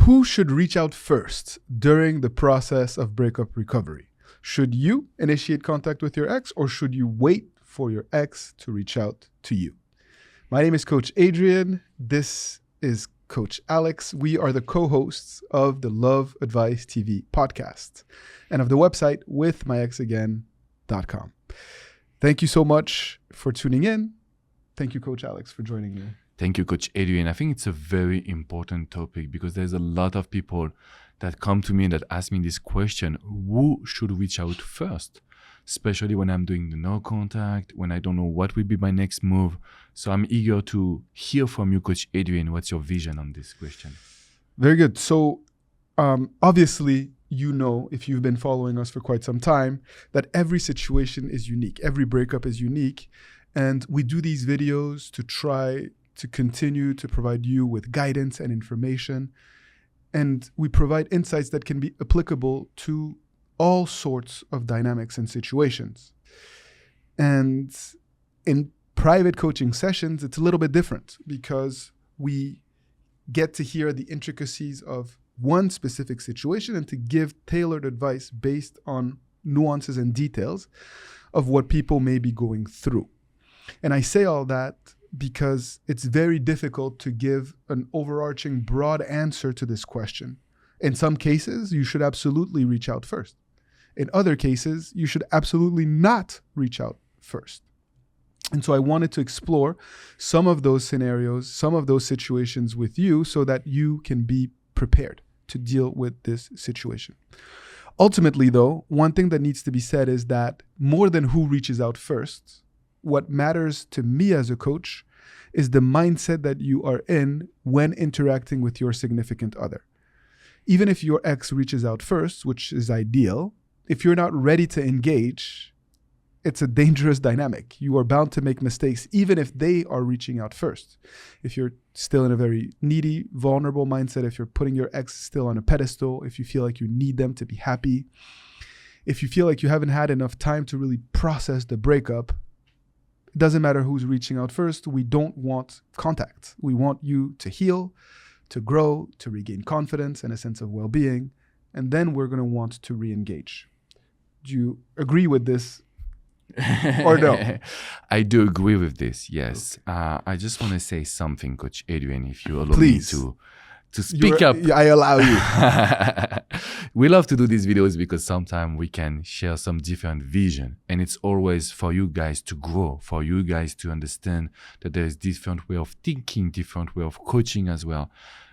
Who should reach out first during the process of breakup recovery? Should you initiate contact with your ex, or should you wait for your ex to reach out to you? My name is Coach Adrian. This is Coach Alex. We are the co-hosts of the Love Advice TV podcast and of the website withmyexagain.com. Thank you so much for tuning in. Thank you, Coach Alex, for joining me. Thank you, Coach Adrian. I think it's a very important topic because there's a lot of people that come to me and that ask me this question: who should reach out first? Especially when I'm doing the no contact, when I don't know what will be my next move. So I'm eager to hear from you, Coach Adrian. What's your vision on this question? Very good. So obviously, you know, if you've been following us for quite some time, that every situation is unique. Every breakup is unique. And we do these videos to try to continue to provide you with guidance and information. And we provide insights that can be applicable to all sorts of dynamics and situations. And in private coaching sessions, it's a little bit different because we get to hear the intricacies of one specific situation and to give tailored advice based on nuances and details of what people may be going through. And I say all that because it's very difficult to give an overarching broad answer to this question. In some cases, you should absolutely reach out first. In other cases, you should absolutely not reach out first. And so I wanted to explore some of those scenarios, some of those situations with you so that you can be prepared to deal with this situation. Ultimately, though, one thing that needs to be said is that more than who reaches out first, what matters to me as a coach is the mindset that you are in when interacting with your significant other. Even if your ex reaches out first, which is ideal, if you're not ready to engage, it's a dangerous dynamic. You are bound to make mistakes, even if they are reaching out first. If you're still in a very needy, vulnerable mindset, if you're putting your ex still on a pedestal, if you feel like you need them to be happy, if you feel like you haven't had enough time to really process the breakup, it doesn't matter who's reaching out first. We don't want contact. We want you to heal, to grow, to regain confidence and a sense of well-being, and then we're going to want to re-engage. Do you agree with this or no? I do agree with this, yes. Okay. I just want to say something, Coach Adrian, if you allow Please. Me to speak up. I allow you. We love to do these videos because sometimes we can share some different vision, and it's always for you guys to grow, for you guys to understand that there is different way of thinking, different way of coaching as well,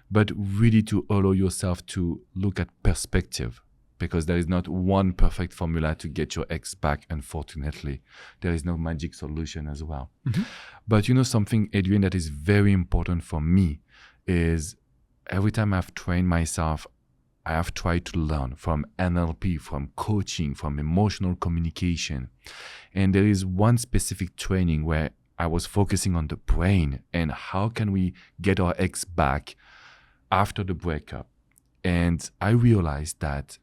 but really to allow yourself to look at perspective. Because there is not one perfect formula to get your ex back, unfortunately. There is no magic solution as well. Mm-hmm. But you know something, Adrian, that is very important for me is every time I've trained myself, I have tried to learn from NLP, from coaching, from emotional communication. And there is one specific training where I was focusing on the brain and how can we get our ex back after the breakup. And I realized that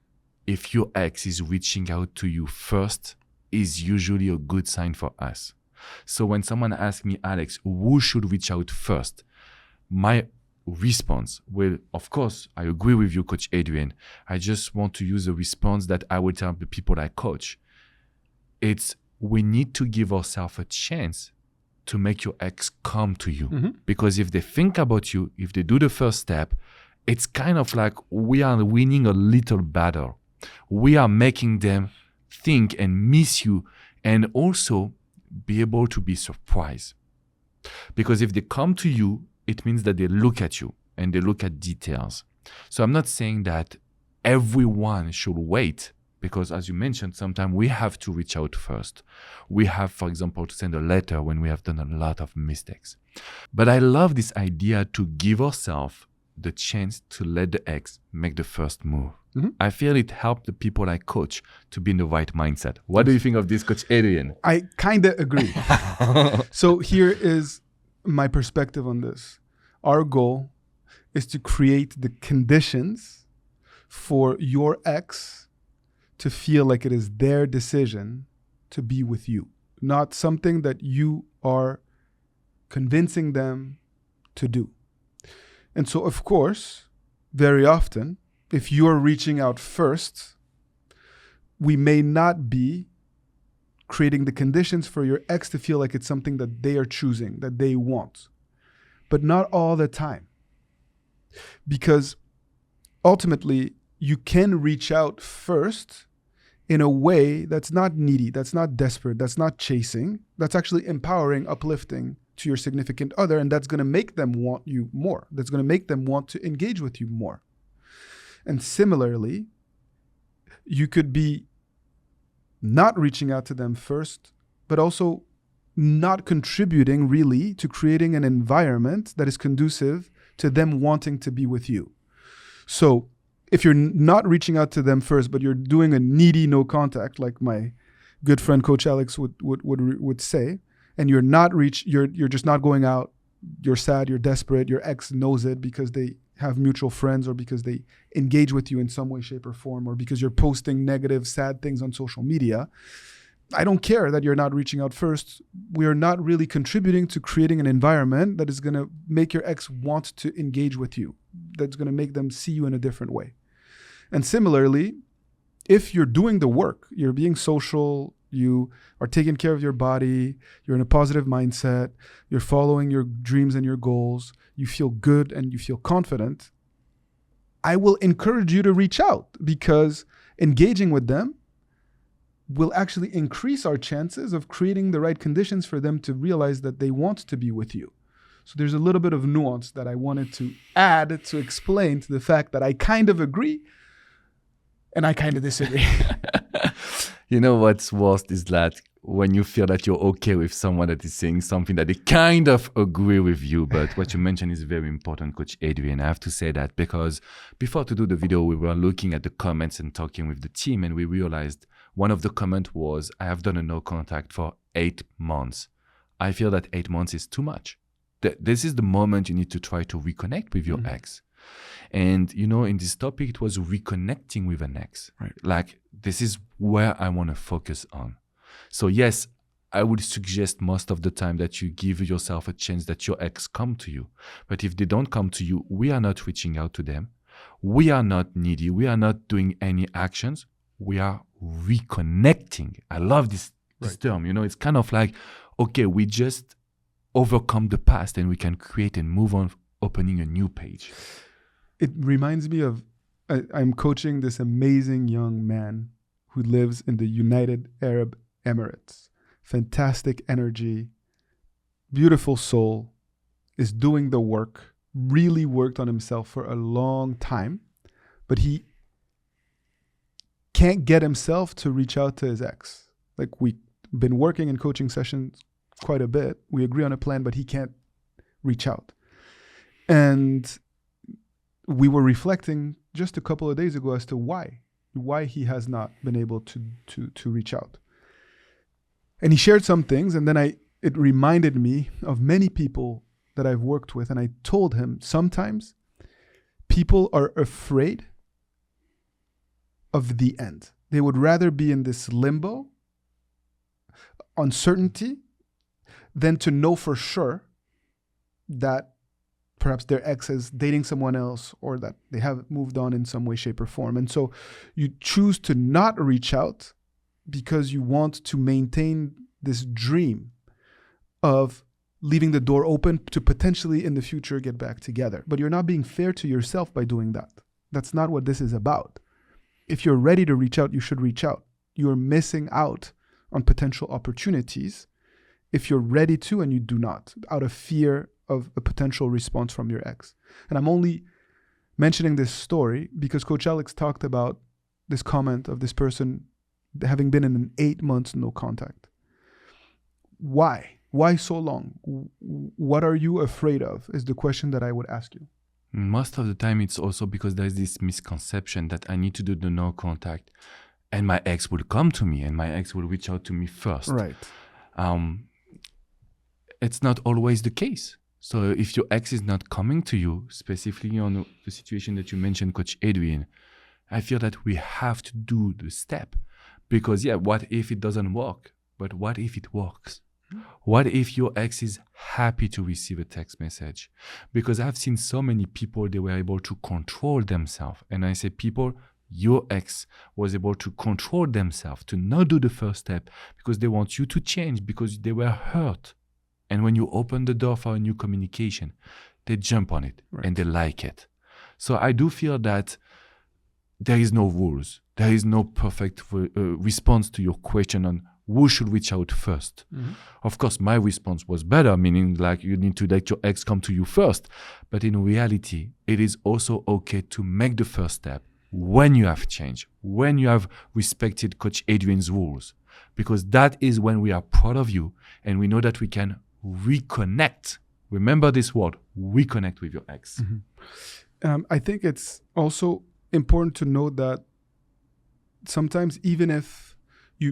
if your ex is reaching out to you first, is usually a good sign for us. So when someone asks me, Alex, who should reach out first? My response will, of course, I agree with you, Coach Adrian. I just want to use a response that I will tell the people I coach. It's we need to give ourselves a chance to make your ex come to you. Mm-hmm. Because if they think about you, if they do the first step, it's kind of like we are winning a little battle. We are making them think and miss you and also be able to be surprised. Because if they come to you, it means that they look at you and they look at details. So I'm not saying that everyone should wait because as you mentioned, sometimes we have to reach out first. We have, for example, to send a letter when we have done a lot of mistakes. But I love this idea to give ourselves the chance to let the ex make the first move. Mm-hmm. I feel it helped the people I coach to be in the right mindset. What do you think of this, Coach Adrian? I kind of agree. So here is my perspective on this. Our goal is to create the conditions for your ex to feel like it is their decision to be with you, not something that you are convincing them to do. And so, of course, very often, if you're reaching out first, we may not be creating the conditions for your ex to feel like it's something that they are choosing, that they want. But not all the time. Because ultimately, you can reach out first in a way that's not needy, that's not desperate, that's not chasing, that's actually empowering, uplifting to your significant other, and that's going to make them want you more. That's going to make them want to engage with you more. And similarly, you could be not reaching out to them first, but also not contributing really to creating an environment that is conducive to them wanting to be with you. So if you're not reaching out to them first, but you're doing a needy no contact, like my good friend Coach Alex would say, and you're just not going out, you're sad, you're desperate, your ex knows it because they have mutual friends or because they engage with you in some way, shape, or form, or because you're posting negative, sad things on social media. I don't care that you're not reaching out first. We are not really contributing to creating an environment that is going to make your ex want to engage with you, that's going to make them see you in a different way. And similarly, if you're doing the work, you're being social, you are taking care of your body, you're in a positive mindset, you're following your dreams and your goals, you feel good and you feel confident, I will encourage you to reach out, because engaging with them will actually increase our chances of creating the right conditions for them to realize that they want to be with you. So there's a little bit of nuance that I wanted to add to explain to the fact that I kind of agree and I kind of disagree. You know what's worst is that when you feel that you're okay with someone that is saying something that they kind of agree with you. But what you mentioned is very important, Coach Adrian. I have to say that because before to do the video, we were looking at the comments and talking with the team, and we realized one of the comments was, I have done a no contact for 8 months. I feel that 8 months is too much. This is the moment you need to try to reconnect with your ex. And, you know, in this topic, it was reconnecting with an ex. Right. Like, this is where I want to focus on. So, yes, I would suggest most of the time that you give yourself a chance that your ex come to you. But if they don't come to you, we are not reaching out to them. We are not needy. We are not doing any actions. We are reconnecting. I love this term. You know, it's kind of like, okay, we just overcome the past and we can create and move on, opening a new page. It reminds me of, I'm coaching this amazing young man who lives in the United Arab Emirates. Fantastic energy, beautiful soul, is doing the work, really worked on himself for a long time, but he can't get himself to reach out to his ex. Like, we've been working in coaching sessions quite a bit. We agree on a plan, but he can't reach out. And we were reflecting just a couple of days ago as to why he has not been able to reach out. And he shared some things, and then it reminded me of many people that I've worked with, and I told him sometimes people are afraid of the end. They would rather be in this limbo, uncertainty, than to know for sure that perhaps their ex is dating someone else or that they have moved on in some way, shape, or form. And so you choose to not reach out because you want to maintain this dream of leaving the door open to potentially in the future get back together. But you're not being fair to yourself by doing that. That's not what this is about. If you're ready to reach out, you should reach out. You're missing out on potential opportunities if you're ready to and you do not, out of fear of a potential response from your ex. And I'm only mentioning this story because Coach Alex talked about this comment of this person having been in an 8 months no contact. Why? Why so long? What are you afraid of is the question that I would ask you. Most of the time, it's also because there's this misconception that I need to do the no contact and my ex will come to me and my ex will reach out to me first. Right. It's not always the case. So if your ex is not coming to you, specifically on the situation that you mentioned, Coach Adrian, I feel that we have to do the step because, what if it doesn't work? But what if it works? What if your ex is happy to receive a text message? Because I've seen so many people, they were able to control themselves. And I say, people, your ex was able to control themselves, to not do the first step because they want you to change, because they were hurt. And when you open the door for a new communication, they jump on it and they like it. So I do feel that there is no rules. There is no perfect response to your question on who should reach out first. Of course, my response was better, meaning like you need to let your ex come to you first. But in reality, it is also okay to make the first step when you have changed, when you have respected Coach Adrian's rules, because that is when we are proud of you and we know that we can reconnect. Remember this word, reconnect with your ex. I think it's also important to note that sometimes even if you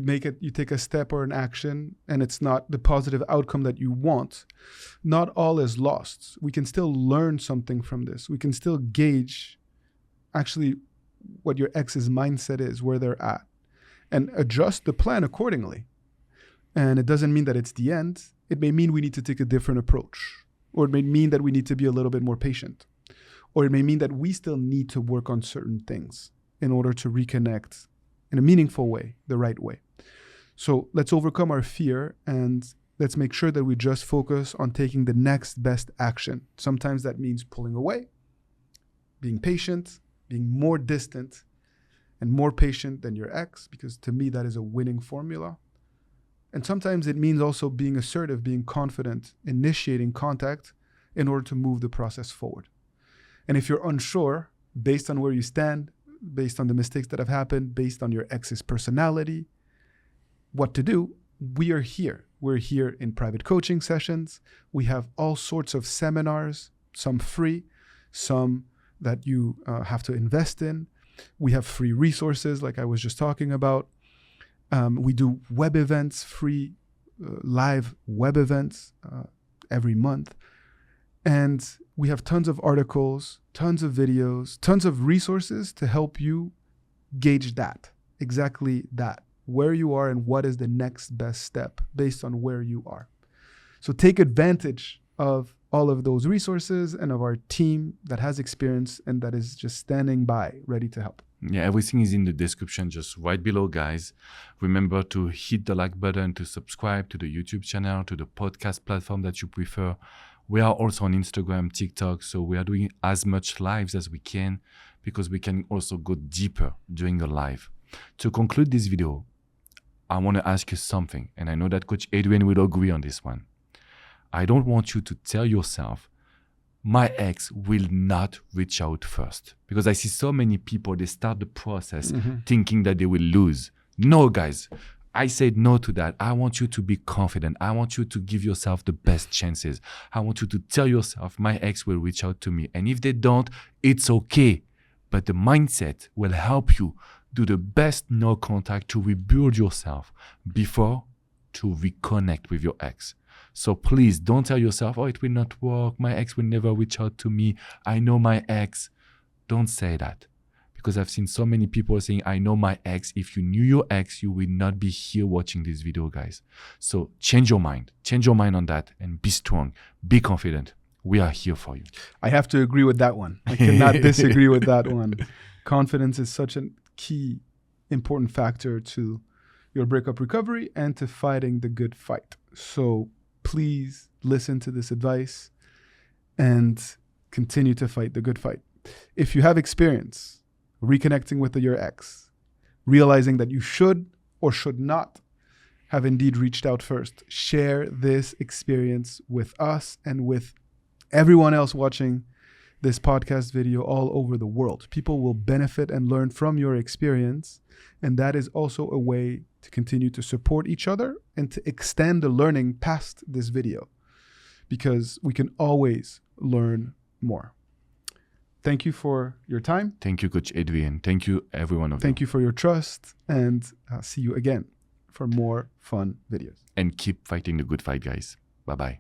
take a step or an action and it's not the positive outcome that you want, not all is lost. We can still learn something from this. We can still gauge actually what your ex's mindset is, where they're at, and adjust the plan accordingly. And it doesn't mean that it's the end. It may mean we need to take a different approach, or it may mean that we need to be a little bit more patient, or it may mean that we still need to work on certain things in order to reconnect in a meaningful way, the right way. So let's overcome our fear and let's make sure that we just focus on taking the next best action. Sometimes that means pulling away, being patient, being more distant and more patient than your ex, because to me, that is a winning formula. And sometimes it means also being assertive, being confident, initiating contact in order to move the process forward. And if you're unsure, based on where you stand, based on the mistakes that have happened, based on your ex's personality, what to do, we are here. We're here in private coaching sessions. We have all sorts of seminars, some free, some that you have to invest in. We have free resources like I was just talking about. We do web events, free live web events every month. And we have tons of articles, tons of videos, tons of resources to help you gauge that, exactly that, where you are and what is the next best step based on where you are. So take advantage of all of those resources and of our team that has experience and that is just standing by, ready to help. Yeah, everything is in the description, just right below, guys. Remember to hit the like button, to subscribe to the YouTube channel, to the podcast platform that you prefer. We are also on Instagram, TikTok, so we are doing as much lives as we can because we can also go deeper during the live. To conclude this video, I want to ask you something, and I know that Coach Adrian will agree on this one. I don't want you to tell yourself, my ex will not reach out first. Because I see so many people, they start the process thinking that they will lose. No, guys, I said no to that. I want you to be confident. I want you to give yourself the best chances. I want you to tell yourself, my ex will reach out to me. And if they don't, it's okay. But the mindset will help you do the best no contact to rebuild yourself before to reconnect with your ex. So please don't tell yourself, oh, it will not work. My ex will never reach out to me. I know my ex. Don't say that. Because I've seen so many people saying, I know my ex. If you knew your ex, you will not be here watching this video, guys. So change your mind. Change your mind on that and be strong. Be confident. We are here for you. I have to agree with that one. I cannot disagree with that one. Confidence is such a key, important factor to your breakup recovery and to fighting the good fight. So please listen to this advice and continue to fight the good fight. If you have experience reconnecting with your ex, realizing that you should or should not have indeed reached out first, share this experience with us and with everyone else watching this podcast video all over the world. People will benefit and learn from your experience. And that is also a way to continue to support each other and to extend the learning past this video, because we can always learn more. Thank you for your time. Thank you, Coach Adrian. Thank you, everyone of you. Thank you for your trust, and I'll see you again for more fun videos. And keep fighting the good fight, guys. Bye-bye.